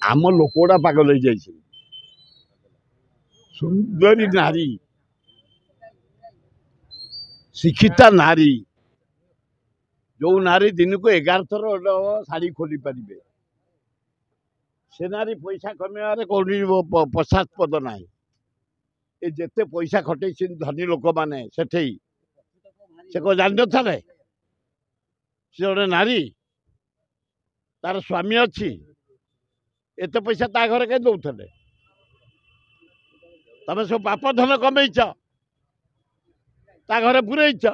आम लोकड़ा पागल हो जाए सुंदरी नारी शिक्षिता नारी जो नारी दिन को 11 थर शाढ़ी खोली पारे से नारी पैसा कमार कौन पश्चातपद ना ये जिते पैसा खटे धनी लोक मैंने से कौन जान थे से गोटे नारी तार स्वामी अच्छी एत पैसा ता घर कहीं दौले तमें सब पाप धन कमईच ता घरे पुरईच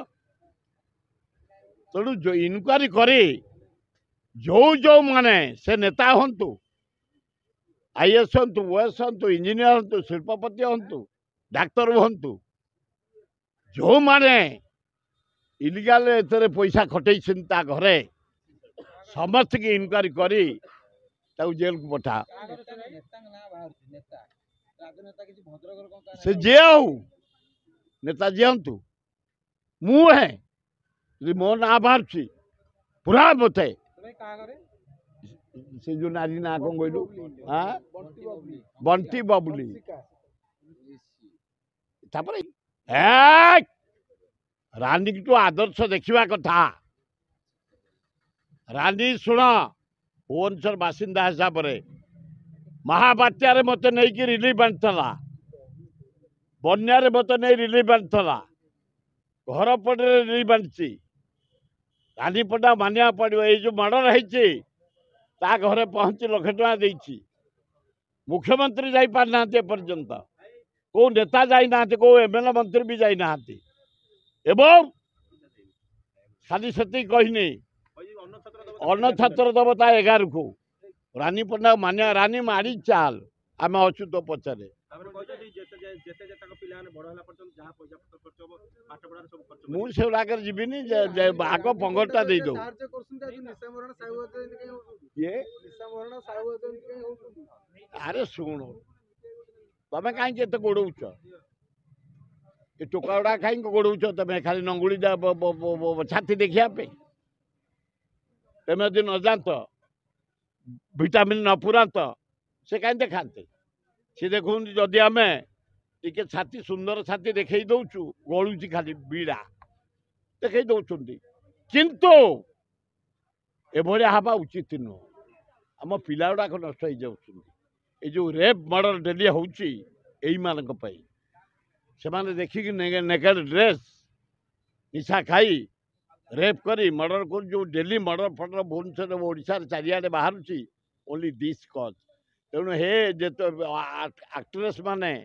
तेणु जो इनक्वारी करे जो माने से नेता हंतु आईएएस हंतु ओएस हंतु इंजीनियर हंतु शिल्पपति हंतु डाक्तर हंतु जो माने इलिगाल एतरे पैसा खटई घरे समस्त की इनक्वारी करी जेल को पठा से जे नेता जे हंतु मुहे मो ना बाहर पूरा बते से जो नारी ना कौन कहलु बंटी बबुली रानी तो आदर्श देखा कथा रानी शुण भुवनेश्वर बासिंदा हिसाब से महाबात्यार मत नहीं रिलीफ आनीला बन्यारे मत नहीं रिलीफ आनीला घर पटे रिलीफ आनी रानी पटा मानिया पड़ो ये जो मर्डर है घरे पहुंची लक्ष टका मुख्यमंत्री जाई पार ना पर्यंत को नेता जाना को एमएलए मंत्री भी जाना एवं खाली से कहनी अन्न छात्र दब ता 11 को रानी पंडा मानिया रानी मारी चाल आम अच्छु तो पचारे मुझे जीविनी आग पंगरटा दे दो अरे शुण तमें कहीं गोड़ौच ये टोका गुड़ा कहीं गोड़ौच तमें खाली नंगुड़ी छाती देखापे तमें यदि न जानत विटामिन न पुरात से कहीं देखते सी देखु जदि आम टे छाती सुंदर छाती देखे दौचु गलुची खाली बीड़ा देखे दौरान किंतु एभलिया हवा उचित नुह आम पिला गुड़ाक नष्ट हो जाए जो रेप मर्डर डेली होची से देखिक नेकेड ड्रेस निशा खाई रेप करी मर्डर कर जो डेली मर्डर फर्डर भुवनेश्वर ओडिशा चारिआडे बाहर ओनली दिस कज तेणु हे जे आक्ट्रेस माने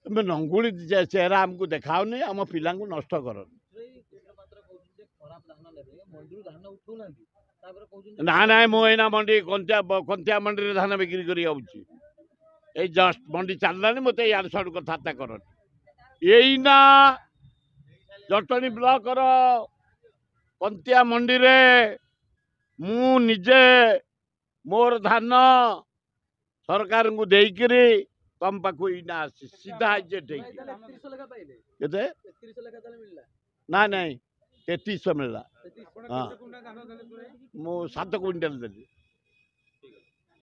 तुम्हें नंगुड़ी चेहरा आमको देखाओनी आम पिला नष्ट कर ना ना मुना मंडी कंतिया मंडी धान बिक्री कर जस्ट मंडी चललानी मत यार साड़ू कथा कर यहीना जटणी ब्लॉक कंतिया मंडी रे मु निजे मोर धान सरकार को देकरी तम पाखु इना सीधा ना नहीं 3300 मिलला हाँ मु 7 क्विंटल देली